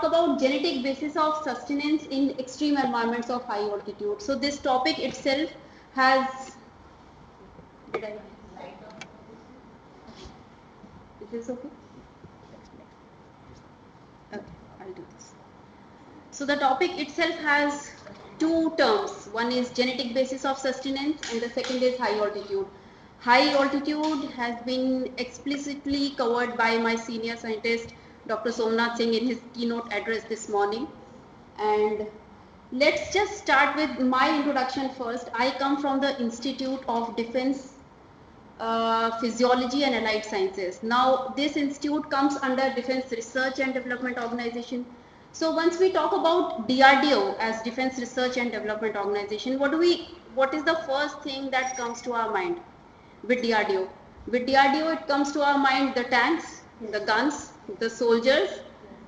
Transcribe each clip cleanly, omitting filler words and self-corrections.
About genetic basis of sustenance in extreme environments of high altitude. So this topic itself has, is this okay? Okay, I'll do this. So the topic itself has two terms. One is genetic basis of sustenance and the second is high altitude. High altitude has been explicitly covered by my senior scientist Dr. Somnath Singh in his keynote address this morning. And let's just start with my introduction first. I come from the Institute of Defense Physiology and Allied Sciences. Now this institute comes under Defense Research and Development Organization. So once we talk about DRDO as Defense Research and Development Organization, what is the first thing that comes to our mind with DRDO? With DRDO it comes to our mind the tanks, the guns, the soldiers,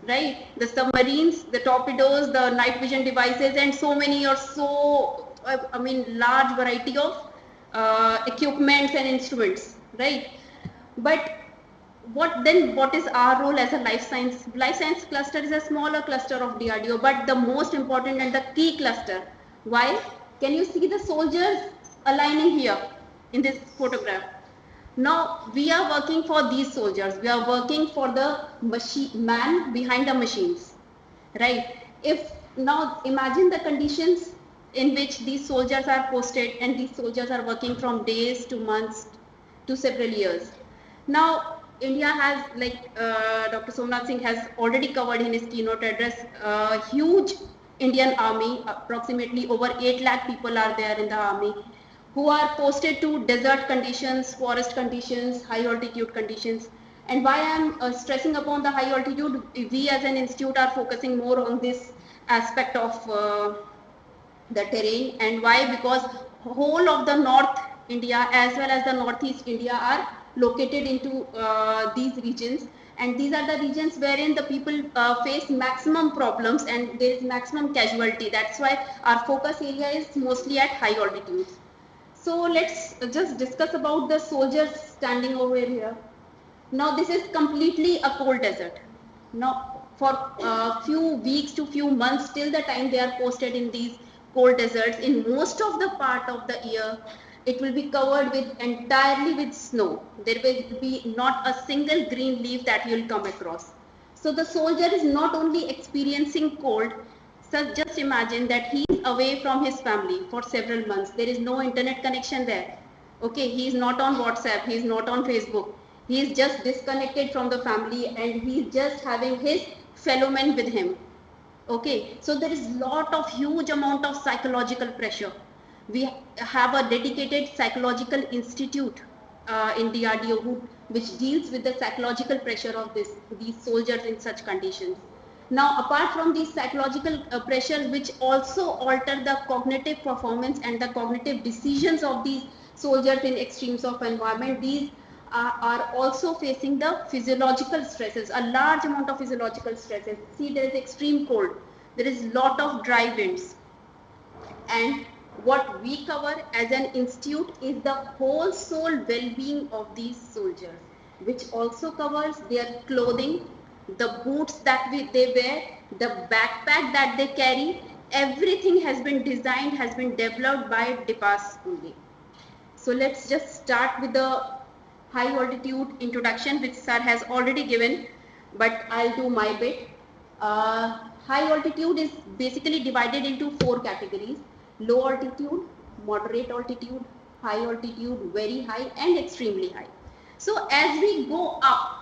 right? The submarines, the torpedoes, the night vision devices, and so many or so, large variety of equipments and instruments, right? But what is our role as a life science? Life science cluster is a smaller cluster of DRDO, but the most important and the key cluster. Why? Can you see the soldiers aligning here in this photograph? Now we are working for these soldiers. We are working for the man behind the machines, right? If now imagine the conditions in which these soldiers are posted, and these soldiers are working from days to months to several years. Now India has, like Dr. Somnath Singh has already covered in his keynote address, a huge Indian army. Approximately over 8 lakh people are there in the army, who are posted to desert conditions, forest conditions, high altitude conditions. And why I am stressing upon the high altitude, we as an institute are focusing more on this aspect of the terrain. And why? Because whole of the North India as well as the Northeast India are located into these regions, and these are the regions wherein the people face maximum problems and there is maximum casualty. That's why our focus area is mostly at high altitudes. So let's just discuss about the soldiers standing over here. Now this is completely a cold desert. Now for a few weeks to few months till the time they are posted in these cold deserts, in most of the part of the year, it will be covered with entirely with snow. There will be not a single green leaf that you will come across. So the soldier is not only experiencing cold. So just imagine that he is away from his family for several months. There is no internet connection there. Okay, he is not on WhatsApp, he is not on Facebook. He is just disconnected from the family and he is just having his fellow men with him. Okay, so there is lot of huge amount of psychological pressure. We have a dedicated psychological institute in DRDO which deals with the psychological pressure of these soldiers in such conditions. Now, apart from these psychological pressures which also alter the cognitive performance and the cognitive decisions of these soldiers in extremes of environment, these are also facing the physiological stresses, a large amount of physiological stresses. See, there is extreme cold, there is lot of dry winds, and what we cover as an institute is the whole soul well-being of these soldiers, which also covers their clothing, the boots that they wear, the backpack that they carry. Everything has been designed, has been developed by DIPAS only. So let's just start with the high altitude introduction, which sir has already given, but I'll do my bit. High altitude is basically divided into 4 categories: low altitude, moderate altitude, high altitude, very high, and extremely high. So as we go up,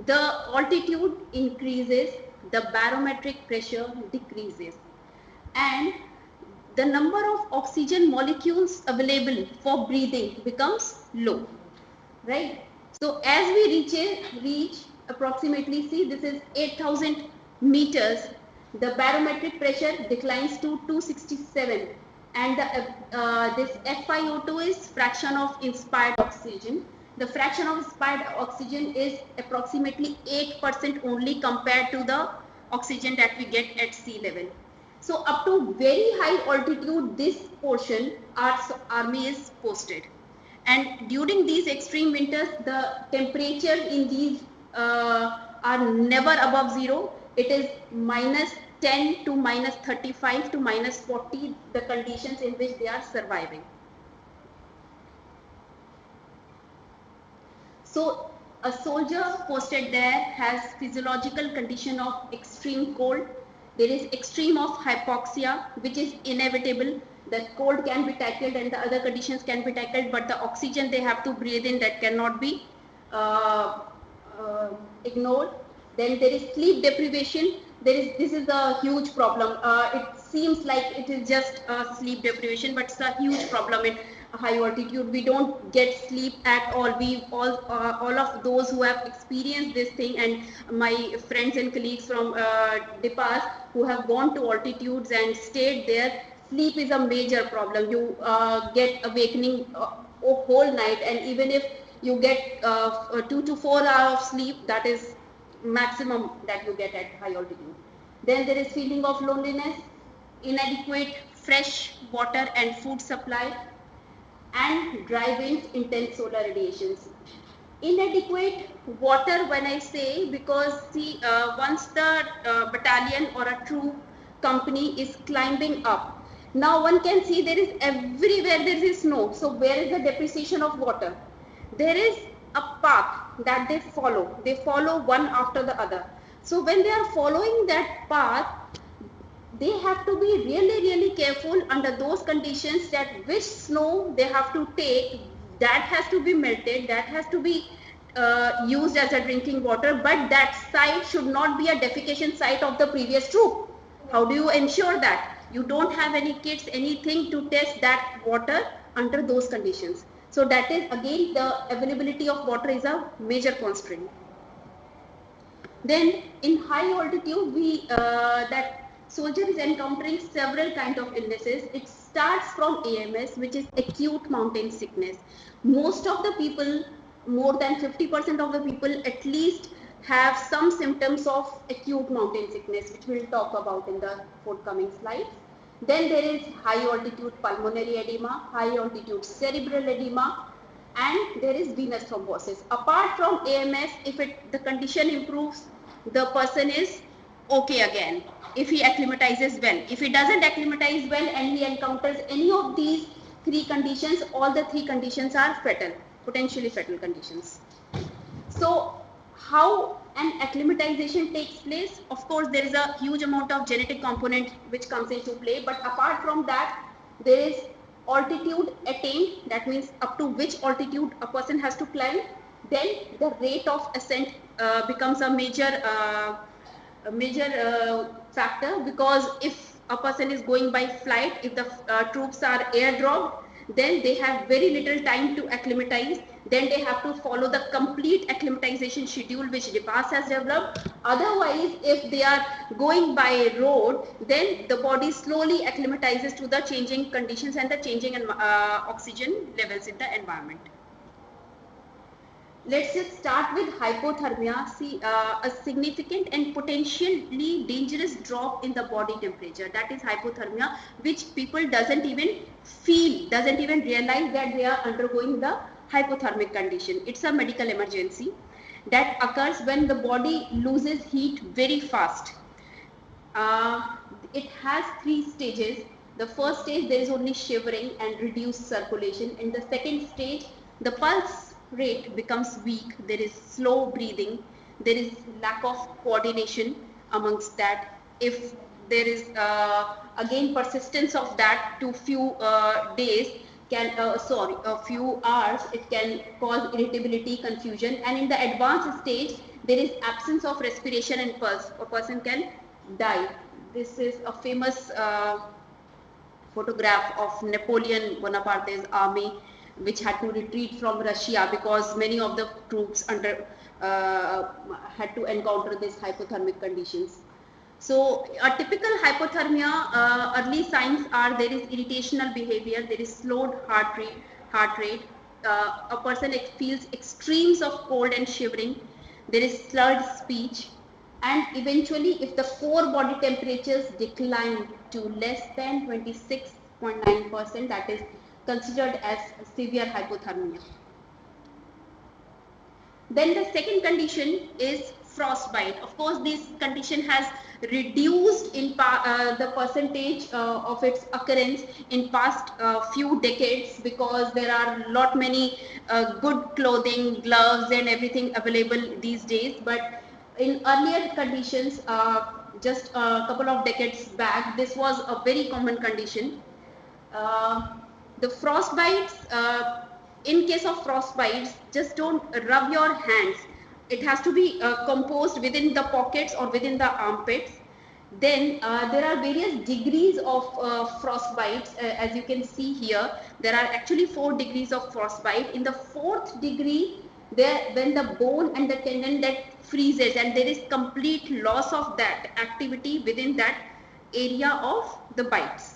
the altitude increases, the barometric pressure decreases, and the number of oxygen molecules available for breathing becomes low, right? So as we reach approximately, see, this is 8,000 meters, the barometric pressure declines to 267, and this FiO2 is fraction of inspired oxygen. The fraction of inspired oxygen is approximately 8% only compared to the oxygen that we get at sea level. So up to very high altitude, this portion, our army is posted. And during these extreme winters, the temperature in these are never above zero. it is -10 to -35 to -40, the conditions in which they are surviving. So a soldier posted there has physiological condition of extreme cold. There is extreme of hypoxia, which is inevitable. The cold can be tackled and the other conditions can be tackled, but the oxygen they have to breathe in, that cannot be ignored. Then there is sleep deprivation. This is a huge problem. It seems like it is just sleep deprivation, but it's a huge problem in high altitude. We don't get sleep at all. We all of those who have experienced this thing, and my friends and colleagues from DIPAS who have gone to altitudes and stayed there, sleep is a major problem. You get awakening whole night, and even if you get 2 to 4 hours of sleep, that is maximum that you get at high altitude. Then there is feeling of loneliness, inadequate fresh water and food supply, and dry winds, intense solar radiations. Inadequate water, when I say, because see, once the battalion or a troop company is climbing up, now one can see there is everywhere there is snow. So where is the depreciation of water? There is a path that they follow one after the other. So when they are following that path, they have to be really careful under those conditions, that which snow they have to take, that has to be melted, that has to be used as a drinking water, but that site should not be a defecation site of the previous troop. How do you ensure that? You don't have any kits, anything to test that water under those conditions. So that is again, the availability of water is a major constraint. Then in high altitude, that soldier is encountering several kinds of illnesses. It starts from AMS, which is acute mountain sickness. Most of the people, more than 50% of the people at least, have some symptoms of acute mountain sickness, which we'll talk about in the forthcoming slides. Then there is high altitude pulmonary edema, high altitude cerebral edema, and there is venous thrombosis. Apart from AMS, if the condition improves, the person is okay again, if he acclimatizes well. If he doesn't acclimatize well and he encounters any of these three conditions, all the three conditions are fatal, potentially fatal conditions. So how an acclimatization takes place? Of course, there is a huge amount of genetic component which comes into play, but apart from that, there is altitude attained, that means up to which altitude a person has to climb. Then the rate of ascent becomes a major factor, because if a person is going by flight, if the troops are airdropped, then they have very little time to acclimatize. Then they have to follow the complete acclimatization schedule which DIPAS has developed. Otherwise, if they are going by road, then the body slowly acclimatizes to the changing conditions and the changing oxygen levels in the environment. Let's just start with hypothermia. See, a significant and potentially dangerous drop in the body temperature, that is hypothermia, which people doesn't even feel, doesn't even realize that they are undergoing the hypothermic condition. It's a medical emergency that occurs when the body loses heat very fast. It has three stages. The first stage, there is only shivering and reduced circulation. In the second stage, the pulse rate becomes weak, there is slow breathing, there is lack of coordination amongst that. If there is again persistence of that to few days, a few hours, it can cause irritability, confusion, and in the advanced stage, there is absence of respiration and pulse. A person can die. This is a famous photograph of Napoleon Bonaparte's army, which had to retreat from Russia because many of the troops had to encounter these hypothermic conditions. So a typical hypothermia, early signs are there is irritational behavior, there is slowed heart rate, a person feels extremes of cold and shivering, there is slurred speech, and eventually if the core body temperatures decline to less than 26.9%, that is considered as severe hypothermia. Then the second condition is frostbite. Of course, this condition has reduced in the percentage of its occurrence in past few decades, because there are lot many good clothing, gloves and everything available these days. But in earlier conditions, just a couple of decades back, this was a very common condition. The frostbites, in case of frostbites, just don't rub your hands. It has to be composed within the pockets or within the armpits. Then there are various degrees of frostbites. As you can see here, there are actually 4 degrees of frostbite. In the 4th degree, when the bone and the tendon that freezes and there is complete loss of that activity within that area of the bites.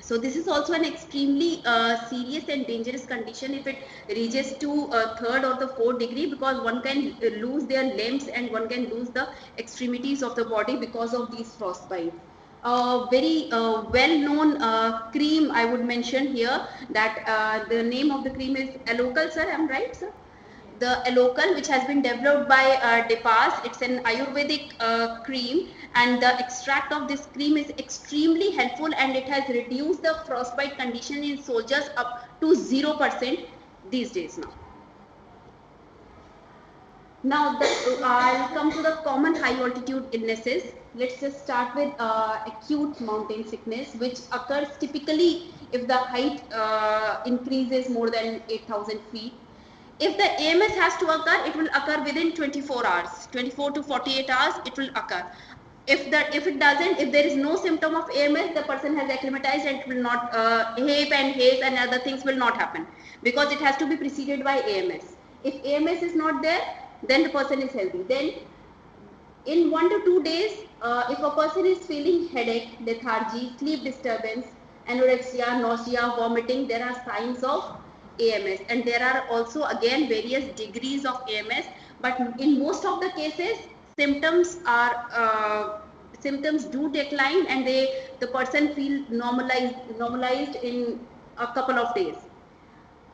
So this is also an extremely serious and dangerous condition if it reaches to 3rd or the 4th degree, because one can lose their limbs and one can lose the extremities of the body because of these frostbites. Very well-known cream I would mention here, that the name of the cream is Allocal, sir, am right, sir? The Allocal, which has been developed by DIPAS. It's an Ayurvedic cream, and the extract of this cream is extremely helpful, and it has reduced the frostbite condition in soldiers up to 0% these days now. Now I'll come to the common high altitude illnesses. Let's just start with acute mountain sickness, which occurs typically if the height increases more than 8,000 feet. If the AMS has to occur, it will occur within 24 hours, 24 to 48 hours, it will occur. If it doesn't, if there is no symptom of AMS, the person has acclimatized and it will not, HAPE and haze and other things will not happen, because it has to be preceded by AMS. If AMS is not there, then the person is healthy. Then in 1 to 2 days, if a person is feeling headache, lethargy, sleep disturbance, anorexia, nausea, vomiting, there are signs of AMS. And there are also again various degrees of AMS, but in most of the cases symptoms do decline and the person feel normalized in a couple of days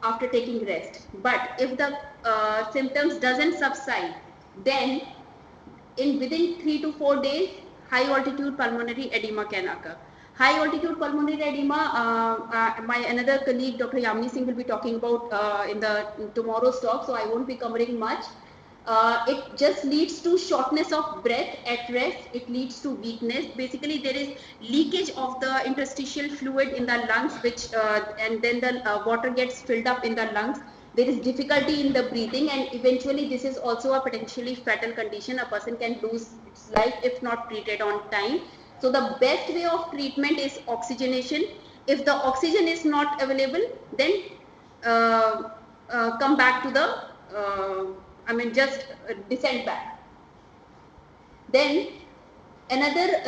after taking rest. But if the symptoms doesn't subside, then within 3 to 4 days high altitude pulmonary edema can occur. High altitude pulmonary edema, my another colleague Dr. Yamini Singh will be talking about in tomorrow's talk, so I won't be covering much. It just leads to shortness of breath at rest. It leads to weakness. Basically, there is leakage of the interstitial fluid in the lungs, which and then the water gets filled up in the lungs. There is difficulty in the breathing, and eventually this is also a potentially fatal condition. A person can lose its life if not treated on time. So the best way of treatment is oxygenation. If the oxygen is not available, then come back to the just descend back. Then another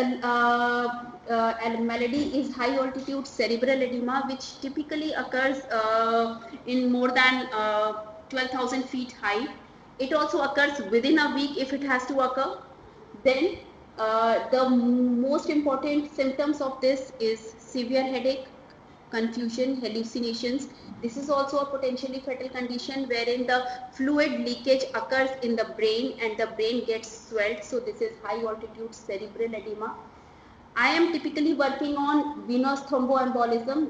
malady is high altitude cerebral edema, which typically occurs in more than 12,000 feet high. It also occurs within a week if it has to occur. Then the most important symptoms of this is severe headache, confusion, hallucinations. This is also a potentially fatal condition wherein the fluid leakage occurs in the brain and the brain gets swelled. So this is high altitude cerebral edema. I am typically working on venous thromboembolism.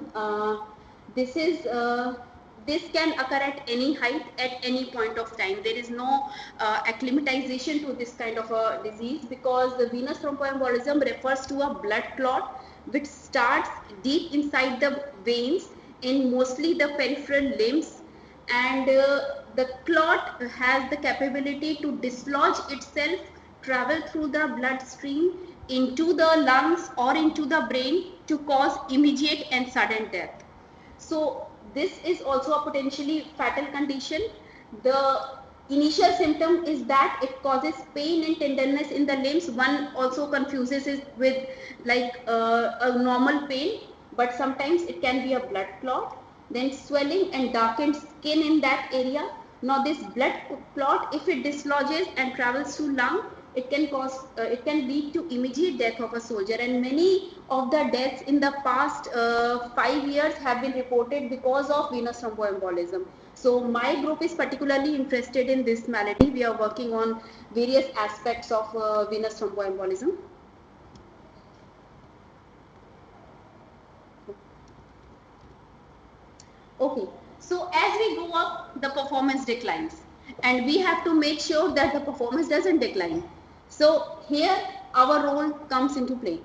This can occur at any height, at any point of time. There is no acclimatization to this kind of a disease, because the venous thromboembolism refers to a blood clot which starts deep inside the veins in mostly the peripheral limbs, and the clot has the capability to dislodge itself, travel through the bloodstream into the lungs or into the brain to cause immediate and sudden death. So this is also a potentially fatal condition. The initial symptom is that it causes pain and tenderness in the limbs. One also confuses it with like a normal pain, but sometimes it can be a blood clot. Then swelling and darkened skin in that area. Now this blood clot, if it dislodges and travels to lung, it can lead to immediate death of a soldier, and many of the deaths in the past 5 years have been reported because of venous thromboembolism. So my group is particularly interested in this malady. We are working on various aspects of venous thromboembolism. Okay, so as we go up, the performance declines, and we have to make sure that the performance doesn't decline. So here our role comes into play.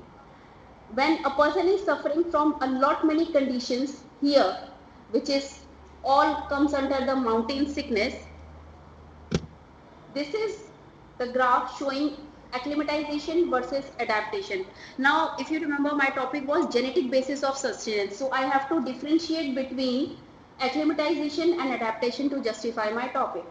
When a person is suffering from a lot many conditions here, which is all comes under the mountain sickness, this is the graph showing acclimatization versus adaptation. Now, if you remember, my topic was genetic basis of sustenance. So I have to differentiate between acclimatization and adaptation to justify my topic.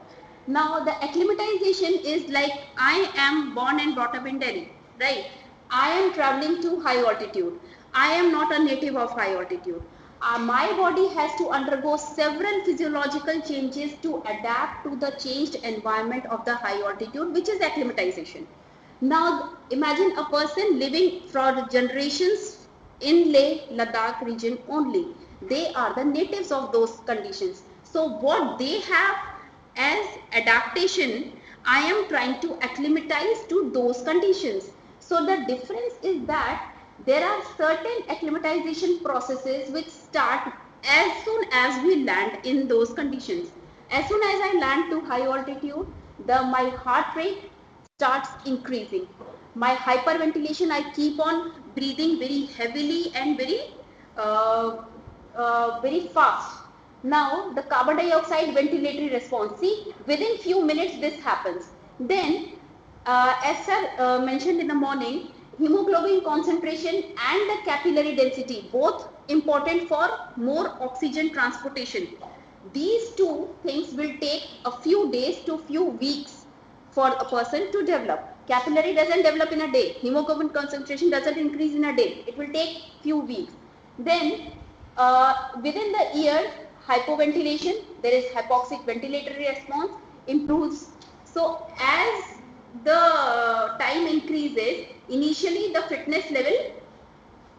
Now, the acclimatization is like I am born and brought up in Delhi, right? I am traveling to high altitude. I am not a native of high altitude. My body has to undergo several physiological changes to adapt to the changed environment of the high altitude, which is acclimatization. Now imagine a person living for generations in Leh Ladakh region only. They are the natives of those conditions. So what they have as adaptation, I am trying to acclimatize to those conditions. So the difference is that there are certain acclimatization processes which start as soon as we land in those conditions. As soon as I land to high altitude, my heart rate starts increasing. My hyperventilation, I keep on breathing very heavily and very fast. Now the carbon dioxide ventilatory response, see, within few minutes this happens. Then as sir mentioned in the morning, hemoglobin concentration and the capillary density, both important for more oxygen transportation. These two things will take a few days to few weeks for a person to develop. Capillary doesn't develop in a day. Hemoglobin concentration doesn't increase in a day. It will take few weeks. Then within the year, hypoventilation, there is hypoxic ventilatory response improves. So as the time increases, initially the fitness level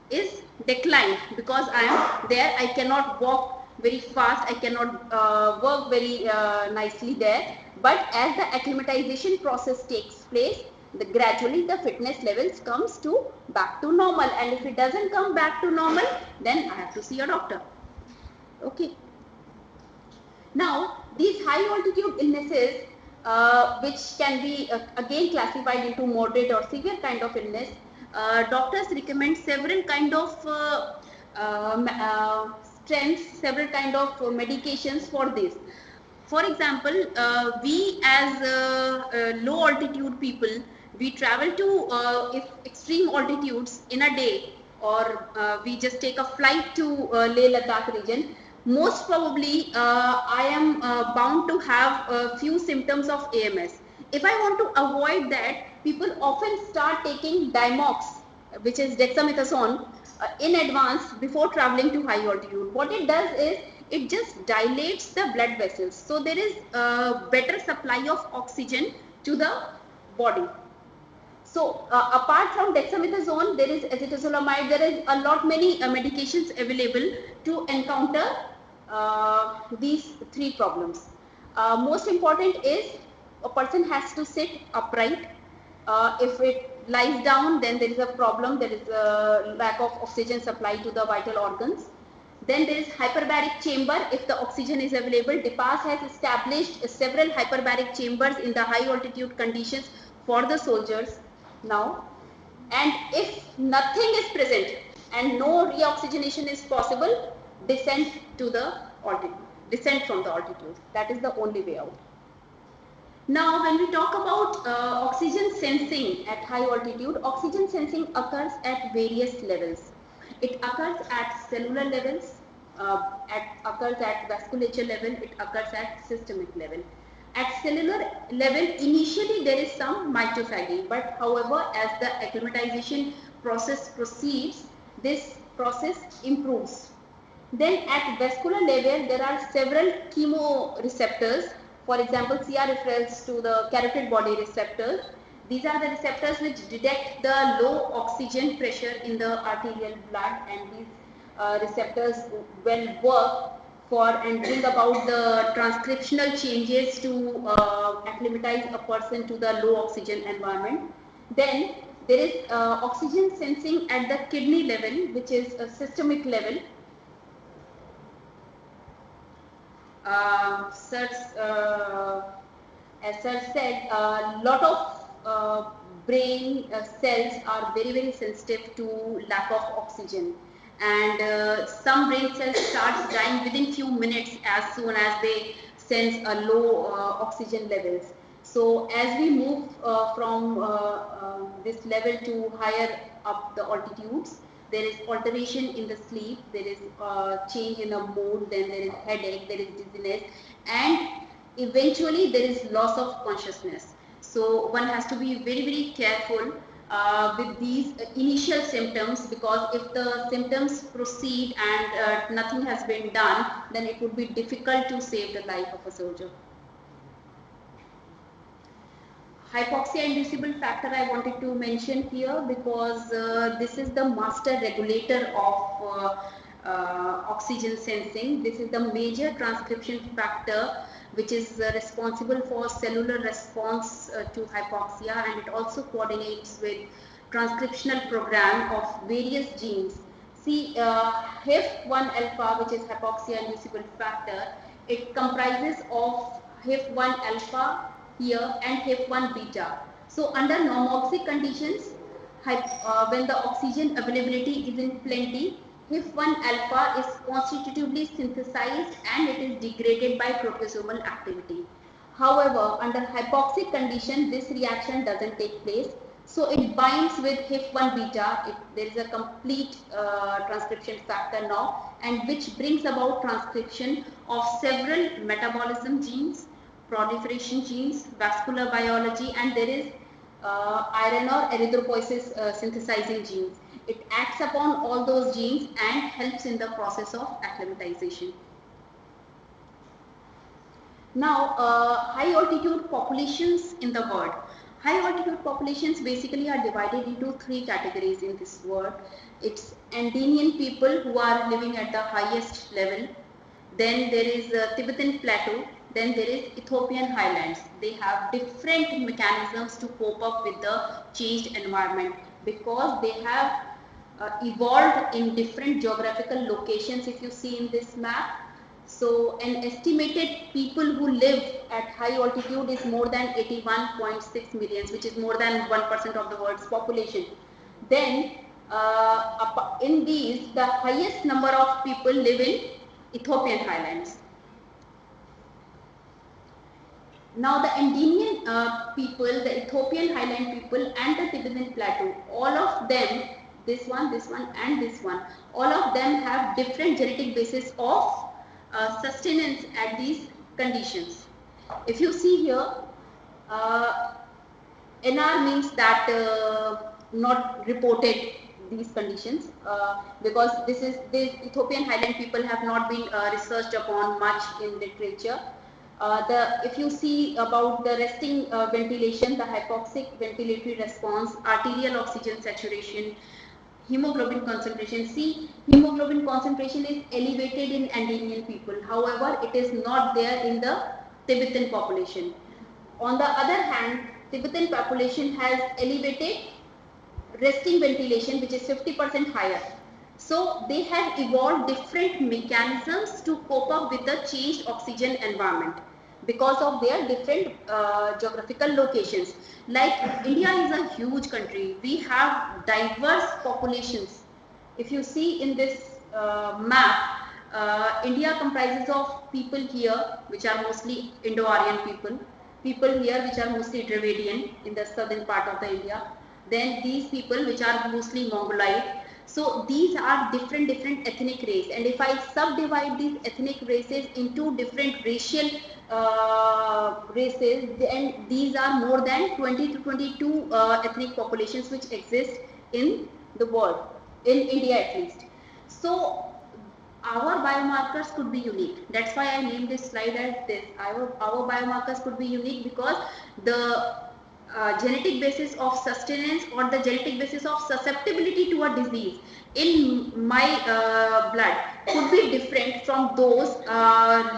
is declined because I am there. I cannot walk very fast. I cannot work very nicely there. But as the acclimatization process takes place, gradually the fitness levels comes to back to normal. And if it doesn't come back to normal, then I have to see a doctor. Okay. Now, these high altitude illnesses, which can be again classified into moderate or severe kind of illness, doctors recommend several kind of strengths, several kind of medications for this. For example, we as low altitude people, we travel to if extreme altitudes in a day, or we just take a flight to Leh Ladakh region. Most probably, I am bound to have a few symptoms of AMS. If I want to avoid that, people often start taking Dimox, which is dexamethasone, in advance before traveling to high altitude. What it does is it just dilates the blood vessels, so there is a better supply of oxygen to the body. So apart from dexamethasone, there is acetazolamide. There is a lot many medications available to encounter these three problems. Most important is a person has to sit upright. If it lies down, then there is a problem. There is a lack of oxygen supply to the vital organs. Then there is hyperbaric chamber. If the oxygen is available, DIPAS has established several hyperbaric chambers in the high altitude conditions for the soldiers now. And if nothing is present and no reoxygenation is possible, descent to the altitude, descent from the altitude. That is the only way out. Now, when we talk about oxygen sensing at high altitude, oxygen sensing occurs at various levels. It occurs at cellular levels, occurs at vasculature level, it occurs at systemic level. At cellular level, initially there is some mitophagy, but however, as the acclimatization process proceeds, this process improves. Then at vascular level, there are several chemoreceptors. For example, CR refers to the carotid body receptors. These are the receptors which detect the low oxygen pressure in the arterial blood, and these receptors will work for and bring about the transcriptional changes to acclimatize a person to the low oxygen environment. Then there is oxygen sensing at the kidney level, which is a systemic level. As Sir said, a lot of brain cells are very sensitive to lack of oxygen, and some brain cells start dying within few minutes as soon as they sense a low oxygen levels. So as we move from this level to higher up the altitudes, there is alteration in the sleep, there is change in the mood, then there is headache, there is dizziness, and eventually there is loss of consciousness. So one has to be very careful with these initial symptoms, because if the symptoms proceed and nothing has been done, then it would be difficult to save the life of a soldier. Hypoxia inducible factor I wanted to mention here, because this is the master regulator of oxygen sensing. This is the major transcription factor which is responsible for cellular response to hypoxia, and it also coordinates with transcriptional program of various genes. See, HIF1 alpha, which is hypoxia inducible factor, it comprises of HIF1 alpha here and HIF1 beta. So under normoxic conditions, when the oxygen availability is in plenty, HIF1 alpha is constitutively synthesized and it is degraded by proteasomal activity. However, under hypoxic condition, this reaction doesn't take place. So it binds with HIF1 beta. There is a complete transcription factor now, and which brings about transcription of several metabolism genes, proliferation genes, vascular biology, and there is iron or erythropoiesis synthesizing genes. It acts upon all those genes and helps in the process of acclimatization. Now, high altitude populations in the world. High altitude populations basically are divided into three categories in this world. It's Andean people who are living at the highest level. Then there is Tibetan plateau. Then there is Ethiopian highlands. They have different mechanisms to cope up with the changed environment, because they have evolved in different geographical locations. If you see in this map, so an estimated people who live at high altitude is more than 81.6 millions, which is more than 1% of the world's population. Then in these, the highest number of people live in Ethiopian highlands. Now the Andean people, the Ethiopian highland people and the Tibetan plateau, all of them, this one and this one, all of them have different genetic basis of sustenance at these conditions. If you see here, NR means that not reported these conditions, because these Ethiopian highland people have not been researched upon much in literature. If you see about the resting ventilation, the hypoxic ventilatory response, arterial oxygen saturation, hemoglobin concentration. See, hemoglobin concentration is elevated in Andean people. However, it is not there in the Tibetan population. On the other hand, Tibetan population has elevated resting ventilation, which is 50% higher. So they have evolved different mechanisms to cope up with the changed oxygen environment because of their different geographical locations. Like India is a huge country. We have diverse populations. If you see in this map, India comprises of people here which are mostly Indo-Aryan people here which are mostly Dravidian in the southern part of the India, then these people which are mostly Mongoloid. So these are different ethnic race, and if I subdivide these ethnic races into different racial races, then these are more than 20 to 22 ethnic populations which exist in the world, in India at least. So our biomarkers could be unique. That's why I named this slide as this. Our biomarkers could be unique because the genetic basis of sustenance or the genetic basis of susceptibility to a disease in my blood could be different from those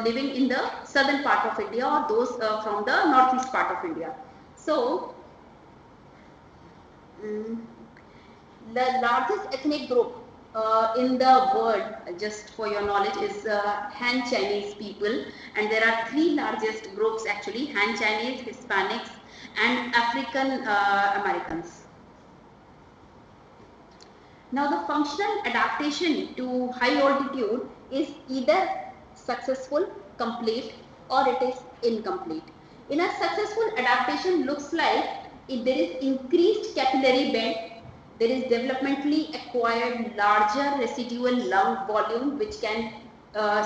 living in the southern part of India or those from the northeast part of India. So, the largest ethnic group in the world, just for your knowledge, is Han Chinese people, and there are three largest groups actually: Han Chinese, Hispanics, and African Americans. Now, the functional adaptation to high altitude is either successful, complete, or it is incomplete. In a successful adaptation, looks like if there is increased capillary bed, there is developmentally acquired larger residual lung volume which can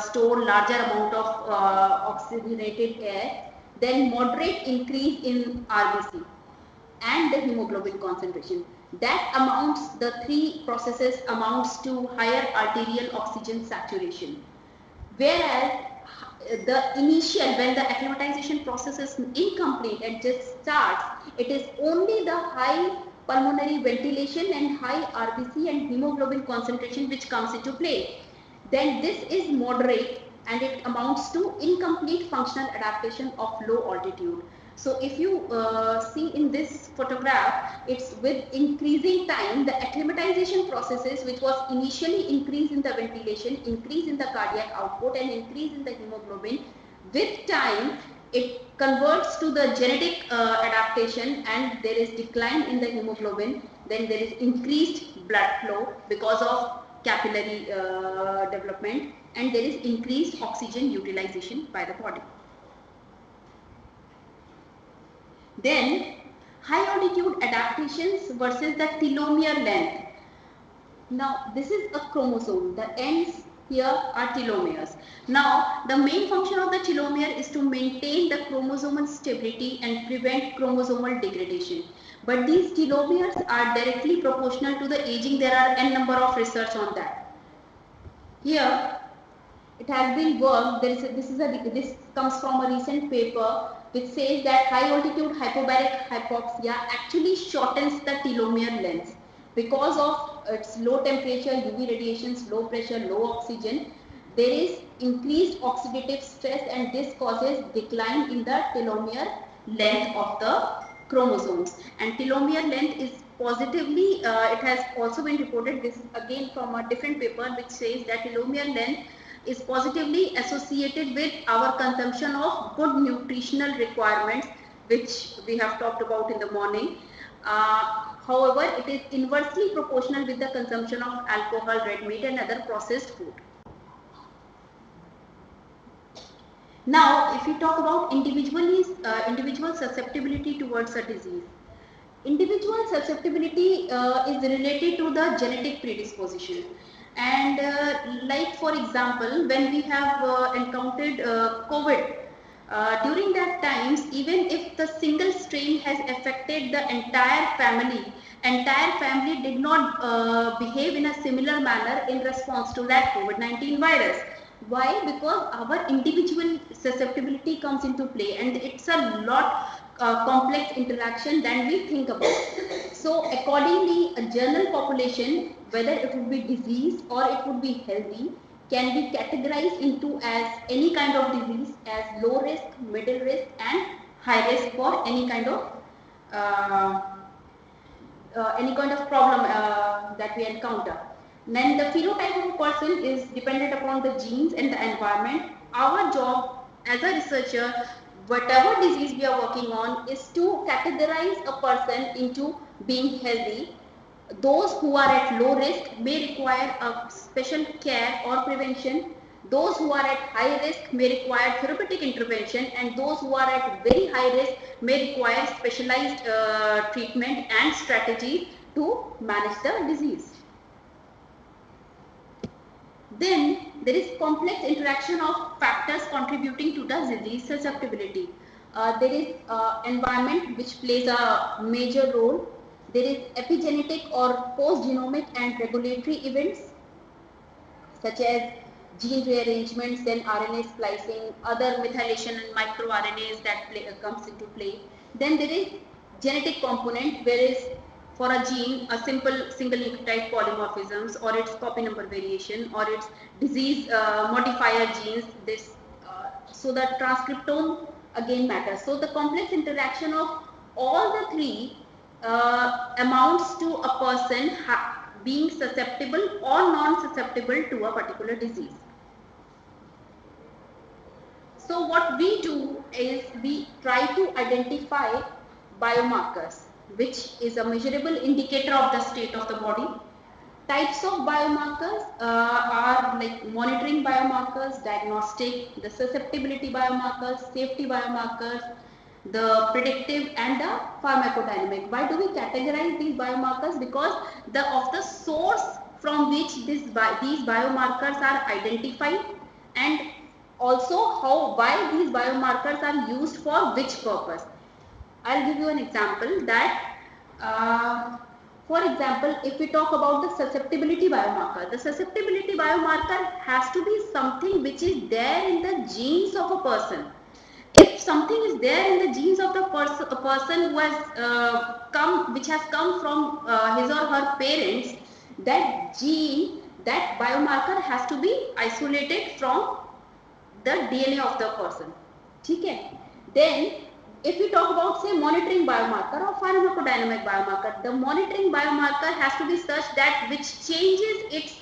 store larger amount of oxygenated air, then moderate increase in RBC and the hemoglobin concentration. That amounts, the three processes amounts to higher arterial oxygen saturation. Whereas the initial, when the acclimatization process is incomplete and just starts, it is only the high pulmonary ventilation and high RBC and hemoglobin concentration which comes into play. Then this is moderate and it amounts to incomplete functional adaptation of low altitude. So if you see in this photograph, it's with increasing time, the acclimatization processes which was initially increase in the ventilation, increase in the cardiac output and increase in the hemoglobin, with time it converts to the genetic adaptation and there is decline in the hemoglobin, then there is increased blood flow because of capillary development and there is increased oxygen utilization by the body. Then high altitude adaptations versus the telomere length. Now this is a chromosome, the ends here are telomeres. Now the main function of the telomere is to maintain the chromosomal stability and prevent chromosomal degradation. But these telomeres are directly proportional to the aging. There are n number of research on that. Here it has been worked, this comes from a recent paper which says that high altitude hypobaric hypoxia actually shortens the telomere length because of its low temperature, UV radiations, low pressure, low oxygen. There is increased oxidative stress and this causes decline in the telomere length of the chromosomes. And telomere length is positively, it has also been reported, this is again from a different paper which says that telomere length is positively associated with our consumption of good nutritional requirements which we have talked about in the morning. However, it is inversely proportional with the consumption of alcohol, red meat and other processed food. Now, if we talk about individual susceptibility towards a disease. Individual susceptibility is related to the genetic predisposition. And like for example, when we have encountered COVID, during that times, even if the single strain has affected the entire family did not behave in a similar manner in response to that COVID-19 virus. Why? Because our individual susceptibility comes into play and it's a lot complex interaction than we think about. So accordingly, a general population, whether it would be disease or it would be healthy, can be categorized into as any kind of disease as low risk, middle risk and high risk for any kind of problem that we encounter. Then the phenotype of a person is dependent upon the genes and the environment. Our job as a researcher, whatever disease we are working on, is to categorize a person into being healthy. Those who are at low risk may require a special care or prevention. Those who are at high risk may require therapeutic intervention, and those who are at very high risk may require specialized treatment and strategy to manage the disease. Then there is complex interaction of factors contributing to the disease susceptibility. There is environment which plays a major role. There is epigenetic or post-genomic and regulatory events such as gene rearrangements, then RNA splicing, other methylation and microRNAs that comes into play. Then there is genetic component, whereas for a gene, a simple single nucleotide polymorphisms or its copy number variation or its disease modifier genes, this so the transcriptome again matters. So the complex interaction of all the three amounts to a person being susceptible or non-susceptible to a particular disease. So what we do is we try to identify biomarkers, which is a measurable indicator of the state of the body. Types of biomarkers are like monitoring biomarkers, diagnostic, the susceptibility biomarkers, safety biomarkers, the predictive and the pharmacodynamic. Why do we categorize these biomarkers? Because of the source from which these biomarkers are identified, and also why these biomarkers are used for which purpose. I'll give you an example that for example, if we talk about the susceptibility biomarker, the susceptibility biomarker has to be something which is there in the genes of a person. If something is there in the genes of the a person who has which has come from his or her parents, that gene, that biomarker has to be isolated from the DNA of the person. Okay? Then if we talk about say monitoring biomarker or pharmacodynamic biomarker, the monitoring biomarker has to be such that which changes its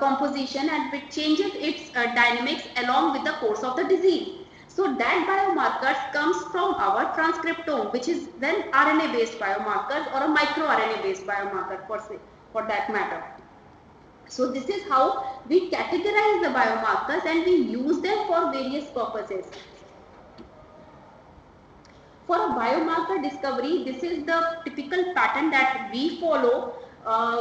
composition and which changes its dynamics along with the course of the disease. So that biomarkers comes from our transcriptome, which is then RNA based biomarkers or a microRNA based biomarker for that matter. So this is how we categorize the biomarkers and we use them for various purposes. For a biomarker discovery, this is the typical pattern that we follow.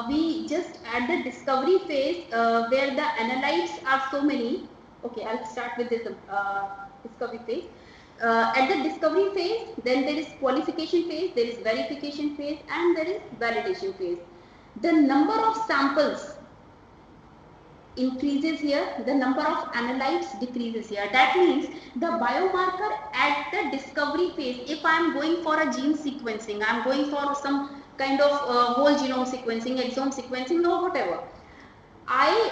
We just at the discovery phase where the analytes are so many. Okay, I'll start with this discovery phase. At the discovery phase, then there is qualification phase, there is verification phase, and there is validation phase. The number of samples increases here, the number of analytes decreases here. That means the biomarker at the discovery phase, if I am going for a gene sequencing, I am going for some kind of whole genome sequencing, exome sequencing or whatever, I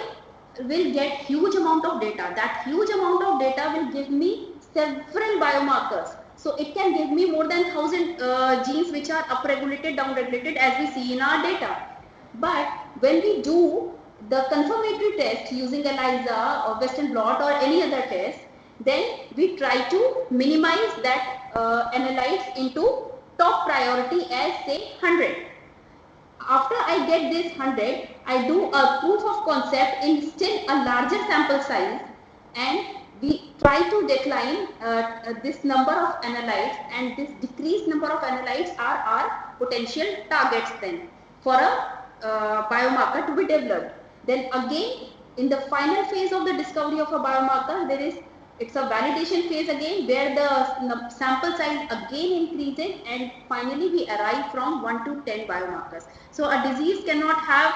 will get huge amount of data. That huge amount of data will give me several biomarkers. So it can give me more than 1000 genes which are upregulated, downregulated as we see in our data. But when we do the confirmatory test using ELISA or Western blot or any other test, then we try to minimize that analytes into top priority as say 100. After I get this 100, I do a proof of concept in still a larger sample size, and we try to decline this number of analytes, and this decreased number of analytes are our potential targets then for a biomarker to be developed. Then again, in the final phase of the discovery of a biomarker, it's a validation phase again, where the sample size again increases, and finally we arrive from 1 to 10 biomarkers. So a disease cannot have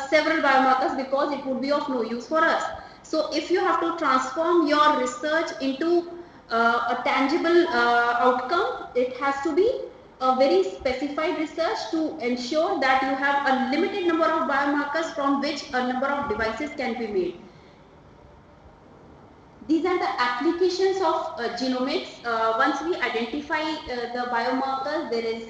several biomarkers because it would be of no use for us. So if you have to transform your research into a tangible outcome, it has to be a very specified research to ensure that you have a limited number of biomarkers from which a number of devices can be made. These are the applications of genomics. Once we identify the biomarkers, there is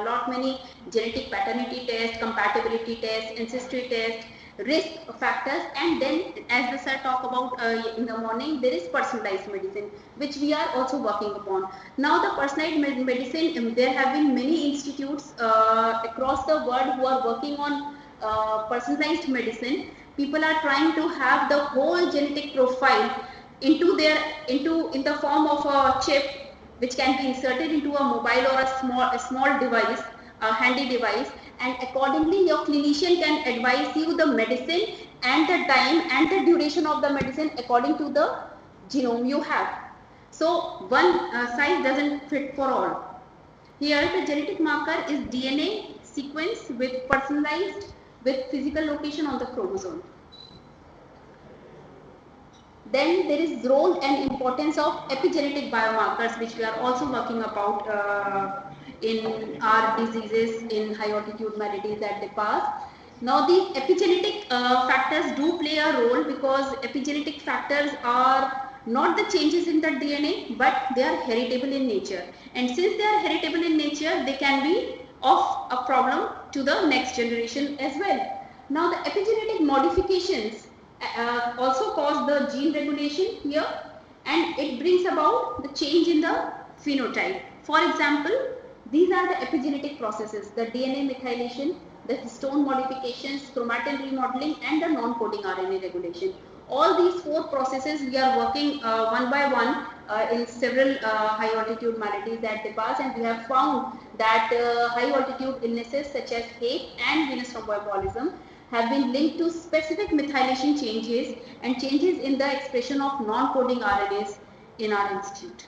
lot many genetic paternity tests, compatibility tests, ancestry tests, risk factors, and then as the sir talked about in the morning, there is personalized medicine, which we are also working upon. Now the personalized medicine, there have been many institutes across the world who are working on personalized medicine. People are trying to have the whole genetic profile in the form of a chip which can be inserted into a mobile or a small device, a handy device, and accordingly your clinician can advise you the medicine and the time and the duration of the medicine according to the genome you have. So one size doesn't fit for all. Here the genetic marker is DNA sequence with personalized with physical location on the chromosome. Then there is role and importance of epigenetic biomarkers, which we are also working about in our diseases in high altitude maladies at DIPAS. Now the epigenetic factors do play a role, because epigenetic factors are not the changes in the DNA, but they are heritable in nature, and since they are heritable in nature, they can be of a problem to the next generation as well. Now the epigenetic modifications also cause the gene regulation here, and it brings about the change in the phenotype. For example, these are the epigenetic processes: the DNA methylation, the histone modifications, chromatin remodeling, and the non-coding RNA regulation. All these four processes we are working one by one in several high altitude maladies at DIPAS, and we have found that high altitude illnesses such as HAE and venous thromboembolism have been linked to specific methylation changes and changes in the expression of non-coding RNAs in our institute.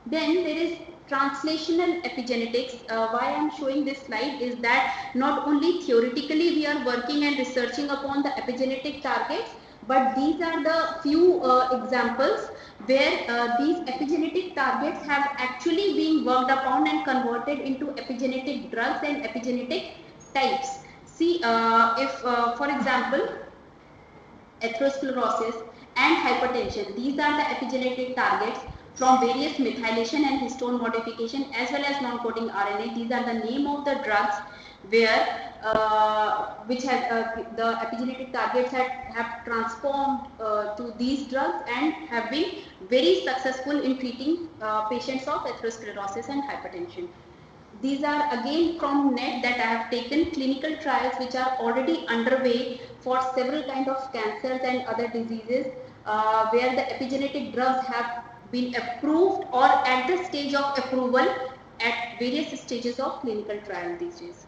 Then there is translational epigenetics. Why I am showing this slide is that not only theoretically we are working and researching upon the epigenetic targets, but these are the few examples where these epigenetic targets have actually been worked upon and converted into epigenetic drugs and epigenetic types. See, for example, atherosclerosis and hypertension, these are the epigenetic targets from various methylation and histone modification as well as non-coding RNA. These are the name of the drugs where which has the epigenetic targets have transformed to these drugs and have been very successful in treating patients of atherosclerosis and hypertension. These are again from NET that I have taken clinical trials which are already underway for several kinds of cancers and other diseases where the epigenetic drugs have been approved or at the stage of approval at various stages of clinical trial these days.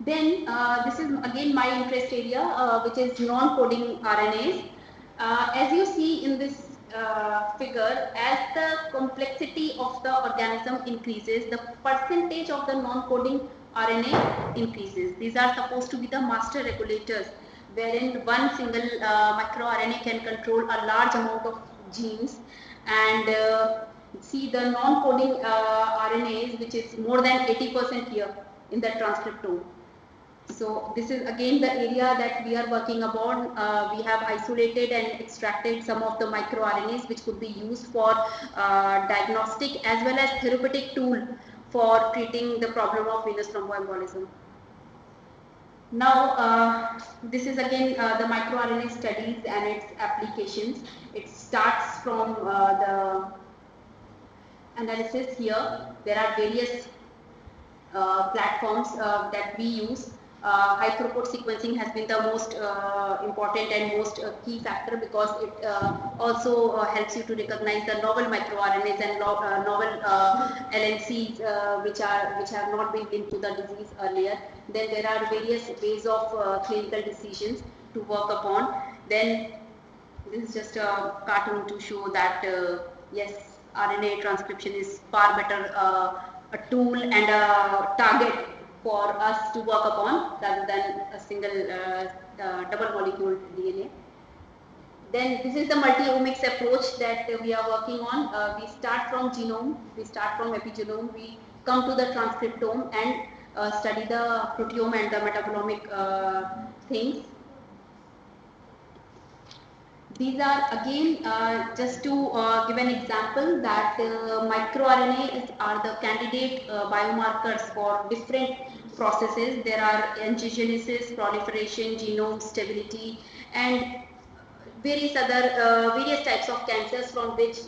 Then this is again my interest area which is non-coding RNAs. As you see in this figure, as the complexity of the organism increases, the percentage of the non-coding RNA increases. These are supposed to be the master regulators, wherein one single microRNA can control a large amount of genes. And see the non-coding RNAs, which is more than 80% here in the transcriptome. So this is again the area that we are working upon. We have isolated and extracted some of the microRNAs which could be used for diagnostic as well as therapeutic tool for treating the problem of venous thromboembolism. Now this is again the microRNA studies and its applications. It starts from the analysis here. There are various platforms that we use. High throughput sequencing has been the most important and most key factor, because it also helps you to recognize the novel microRNAs and novel LNCs which have not been linked to the disease earlier. Then there are various ways of clinical decisions to work upon. Then this is just a cartoon to show that yes, RNA transcription is far better a tool and a target for us to work upon rather than a single double molecule DNA. Then this is the multi-omics approach that we are working on. We start from genome, we start from epigenome, we come to the transcriptome and study the proteome and the metabolomic things. These are again just to give an example that microRNA are the candidate biomarkers for different processes. There are angiogenesis, proliferation, genome stability, and various other various types of cancers from which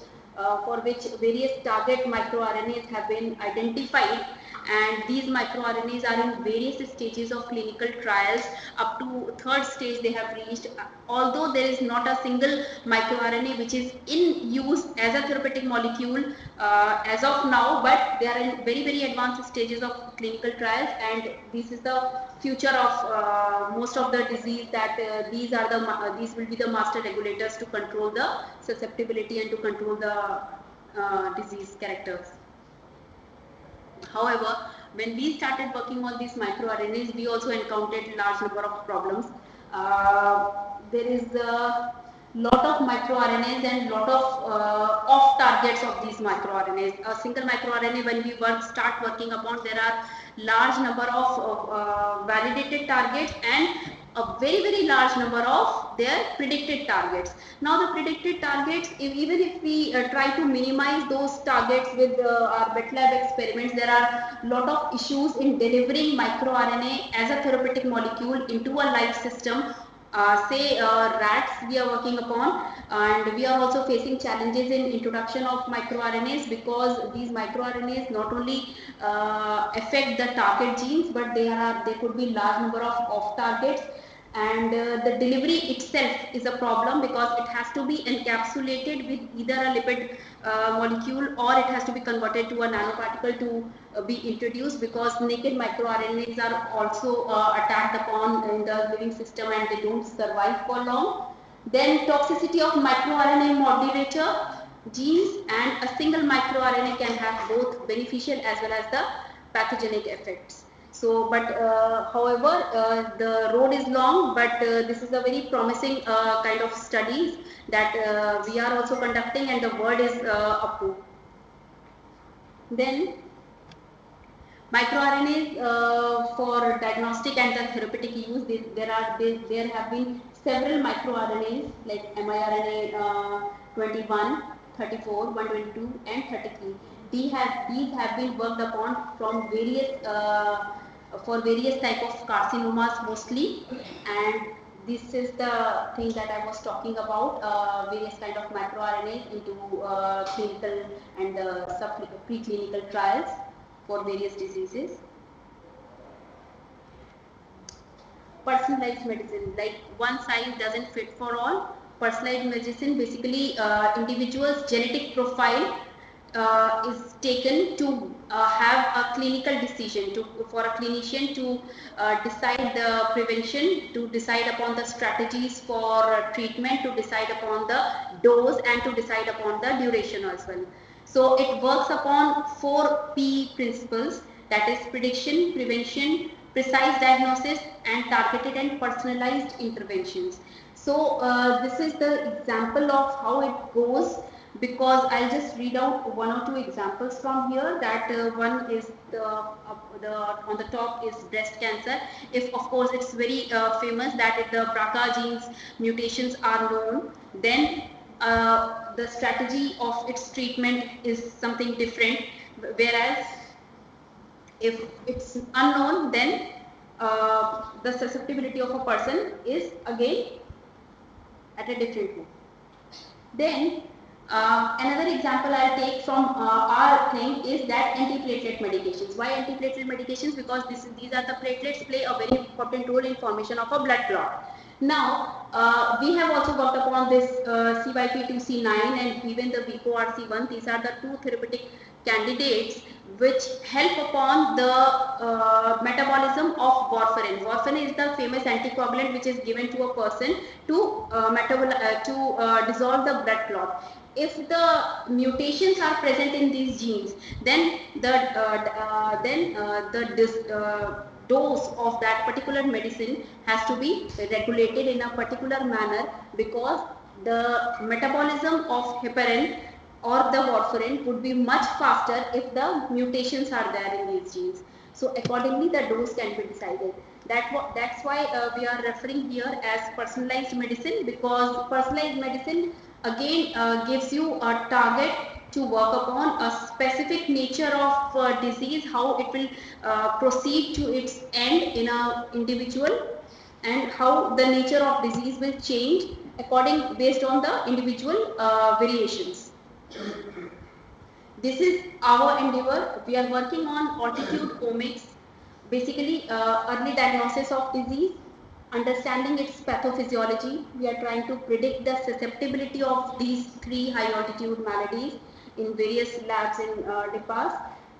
for which various target microRNAs have been identified. And these microRNAs are in various stages of clinical trials. Up to third stage they have reached, although there is not a single microRNA which is in use as a therapeutic molecule as of now, but they are in very advanced stages of clinical trials, and this is the future of most of the disease, that these will be the master regulators to control the susceptibility and to control the disease characters. However, when we started working on these microRNAs, we also encountered a large number of problems. There is lot of microRNAs and lot of off targets of these microRNAs. A single microRNA, when we start working upon, there are large number of validated targets and a very large number of their predicted targets. Now the predicted targets, even if we try to minimize those targets with our wet lab experiments, there are lot of issues in delivering microRNA as a therapeutic molecule into a live system. Say rats we are working upon, and we are also facing challenges in introduction of microRNAs, because these microRNAs not only affect the target genes, but they could be large number of off targets, and the delivery itself is a problem, because it has to be encapsulated with either a lipid molecule, or it has to be converted to a nanoparticle to be introduced, because naked microRNAs are also attacked upon in the living system and they don't survive for long. Then toxicity of microRNA modulator genes, and a single microRNA can have both beneficial as well as the pathogenic effects. So, but however, the road is long, but this is a very promising kind of studies that we are also conducting, and the world is up to. Then microRNAs for diagnostic and the therapeutic use, there have been several microRNAs like miRNA 21, 34, 122 and 33. These have been worked upon from various for various type of carcinomas mostly, and this is the thing that I was talking about, various kind of microRNAs into clinical and preclinical trials for various diseases. Personalized medicine, like one size doesn't fit for all. Personalized medicine, basically individual's genetic profile is taken to have a clinical decision, for a clinician to decide the prevention, to decide upon the strategies for treatment, to decide upon the dose, and to decide upon the duration as well. So it works upon 4P principles, that is prediction, prevention, precise diagnosis, and targeted and personalized interventions. So this is the example of how it goes, because I'll just read out one or two examples from here. That one is on the top is breast cancer. If of course it's very famous that if the BRCA genes mutations are known, then the strategy of its treatment is something different, whereas if it's unknown, then the susceptibility of a person is again at a different level. Then another example I'll take from our thing is that antiplatelet medications. Why antiplatelet medications? Because these are the platelets play a very important role in formation of a blood clot. Now, we have also worked upon this CYP2C9 and even the VCORC1. These are the two therapeutic candidates which help upon the metabolism of warfarin. Warfarin is the famous anticoagulant which is given to a person to dissolve the blood clot. If the mutations are present in these genes, then the dose of that particular medicine has to be regulated in a particular manner, because the metabolism of heparin or the warfarin would be much faster if the mutations are there in these genes. So accordingly the dose can be decided. That's why we are referring here as personalized medicine, because personalized medicine again gives you a target to work upon, a specific nature of disease, how it will proceed to its end in an individual, and how the nature of disease will change based on the individual variations. This is our endeavor. We are working on altitude omics, basically early diagnosis of disease, understanding its pathophysiology. We are trying to predict the susceptibility of these 3 high altitude maladies in various labs in DIPAS,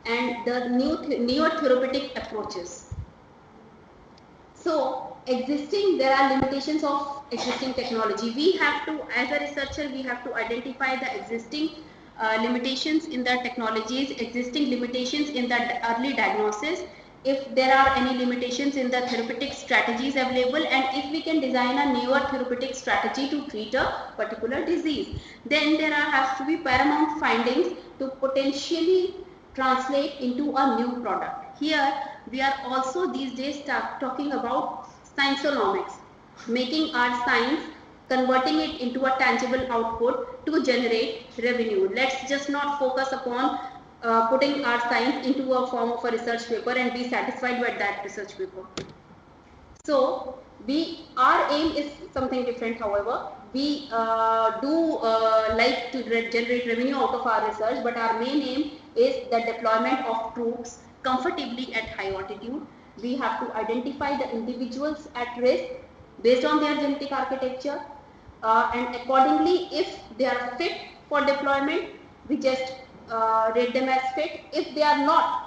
and the newer therapeutic approaches. So there are limitations of existing technology. We have to, as a researcher, we have to identify the existing limitations in the technologies, existing limitations in the early diagnosis, if there are any limitations in the therapeutic strategies available, and if we can design a newer therapeutic strategy to treat a particular disease. Then there has to be paramount findings to potentially translate into a new product. Here we are also these days talking about scienceonomics, making our science, converting it into a tangible output to generate revenue. Let's just not focus upon putting our science into a form of a research paper and be satisfied with that research paper. So our aim is something different. However, we do like to generate revenue out of our research, but our main aim is the deployment of troops comfortably at high altitude. We have to identify the individuals at risk based on their genetic architecture, and accordingly, if they are fit for deployment, we just rate them as fit. If they are not,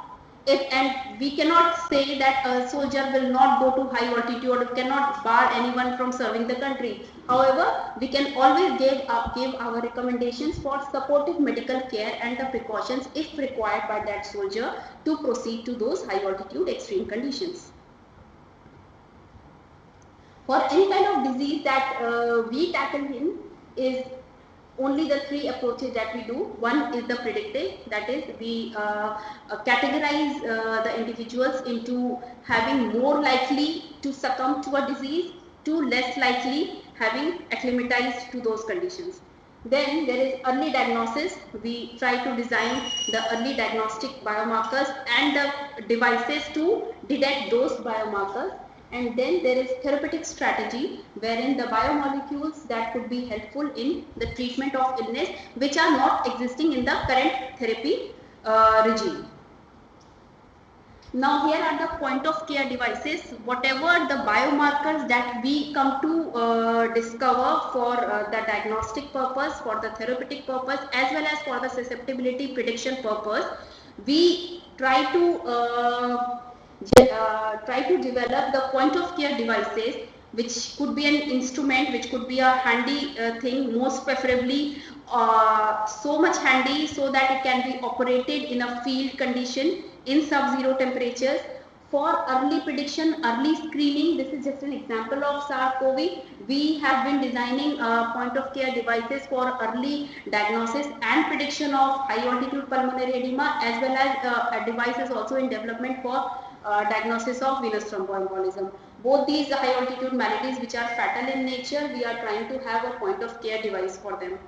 and we cannot say that a soldier will not go to high altitude, or cannot bar anyone from serving the country. However, we can always give our recommendations for supportive medical care and the precautions if required by that soldier to proceed to those high altitude extreme conditions. For any kind of disease that we tackle in is only the three approaches that we do. One is the predictive, that is we categorize the individuals into having more likely to succumb to a disease to less likely having acclimatized to those conditions. Then there is early diagnosis. We try to design the early diagnostic biomarkers and the devices to detect those biomarkers. And then there is therapeutic strategy, wherein the biomolecules that could be helpful in the treatment of illness which are not existing in the current therapy regime. Now here are the point of care devices. Whatever the biomarkers that we come to discover for the diagnostic purpose, for the therapeutic purpose, as well as for the susceptibility prediction purpose, we try to develop the point of care devices, which could be an instrument, which could be a handy thing, most preferably so much handy so that it can be operated in a field condition in sub-zero temperatures for early prediction, early screening. This is just an example of SARS-CoV. We have been designing point of care devices for early diagnosis and prediction of high altitude pulmonary edema, as well as devices also in development for diagnosis of venous thromboembolism. Both these high altitude maladies which are fatal in nature, we are trying to have a point of care device for them.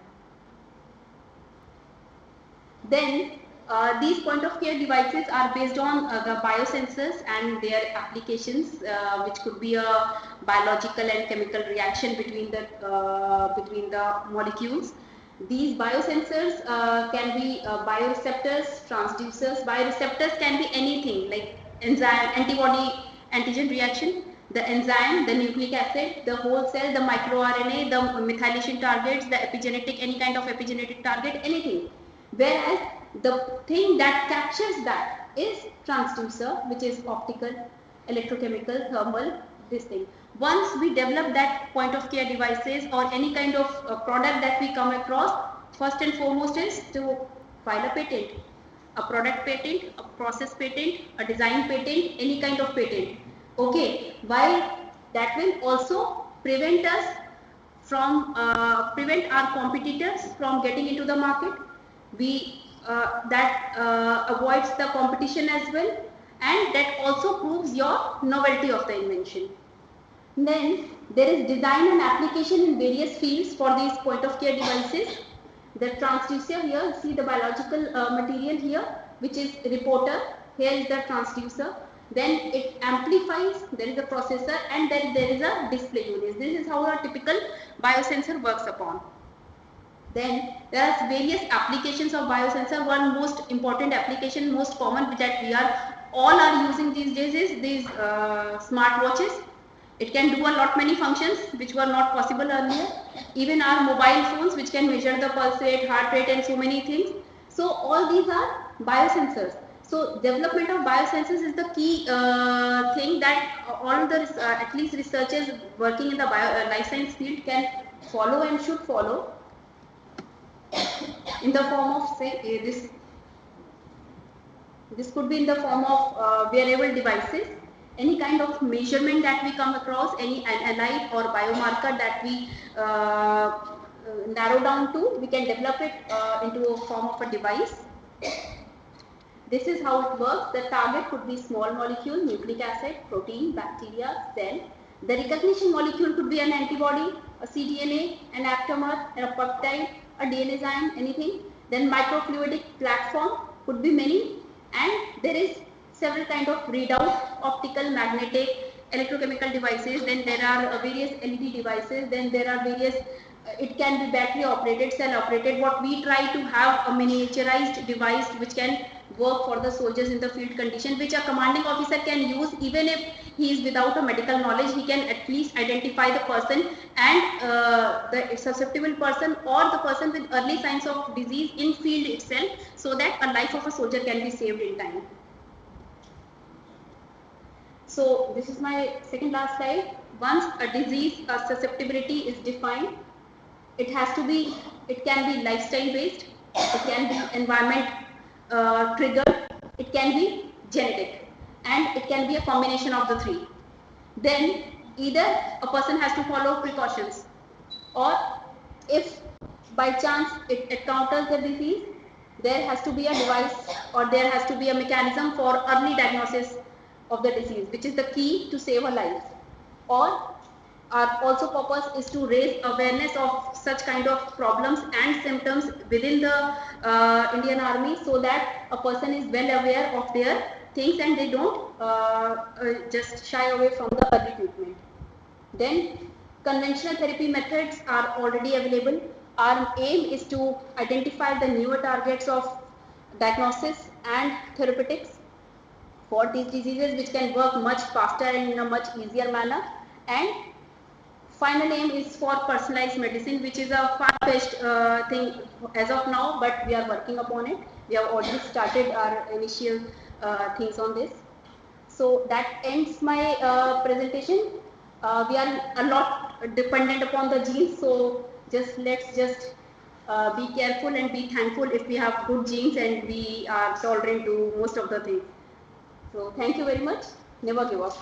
Then these point of care devices are based on the biosensors and their applications, which could be a biological and chemical reaction between the molecules. These biosensors can be bioreceptors, transducers. Bioreceptors can be anything like enzyme, antibody, antigen reaction, the enzyme, the nucleic acid, the whole cell, the microRNA, the methylation targets, the epigenetic, any kind of epigenetic target, anything. Whereas the thing that captures that is transducer, which is optical, electrochemical, thermal, this thing. Once we develop that point of care devices or any kind of product that we come across, first and foremost is to file a patent. A product patent, a process patent, a design patent, any kind of patent. Okay, while that will also prevent us from, prevent our competitors from getting into the market. That avoids the competition as well, and that also proves your novelty of the invention. Then there is design and application in various fields for these point of care devices. The transducer here, see the biological material here, which is reporter. Here is the transducer. Then it amplifies, there is a processor, and then there is a display unit. This is how a typical biosensor works upon. Then there are various applications of biosensor. One most important application, most common that we all are using these days is these smart watches. It can do a lot many functions which were not possible earlier. Even our mobile phones, which can measure the pulse rate, heart rate, and so many things. So all these are biosensors. So development of biosensors is the key thing that all the at least researchers working in the life science field can follow and should follow, in the form of, say, this This could be in the form of wearable devices, any kind of measurement that we come across, any analyte or biomarker that we narrow down to, we can develop it into a form of a device. This is how it works. The target could be small molecule, nucleic acid, protein, bacteria, cell. The recognition molecule could be an antibody, a cDNA, an aptamer, a peptide, a DNA enzyme, anything. Then microfluidic platform could be many, and there is several kind of readout, optical, magnetic, electrochemical devices. Then there are various LED devices. Then there are various it can be battery operated, cell operated. What we try to have a miniaturized device which can work for the soldiers in the field condition, which a commanding officer can use even if he is without a medical knowledge. He can at least identify the person and the susceptible person or the person with early signs of disease in field itself, so that a life of a soldier can be saved in time. So this is my second last slide. Once a disease susceptibility is defined, it can be lifestyle based, it can be environment triggered, it can be genetic, and it can be a combination of the three. Then either a person has to follow precautions, or if by chance it encounters the disease, there has to be a device or there has to be a mechanism for early diagnosis of the disease, which is the key to save a life. Or our also purpose is to raise awareness of such kind of problems and symptoms within the Indian Army, so that a person is well aware of their things and they don't just shy away from the early treatment. Then conventional therapy methods are already available. Our aim is to identify the newer targets of diagnosis and therapeutics for these diseases, which can work much faster and in a much easier manner. And final aim is for personalized medicine, which is a far-fetched thing as of now, but we are working upon it. We have already started our initial things on this. So that ends my presentation. We are a lot dependent upon the genes, so let's just be careful and be thankful if we have good genes and we are tolerant to most of the things. So thank you very much. Never give up.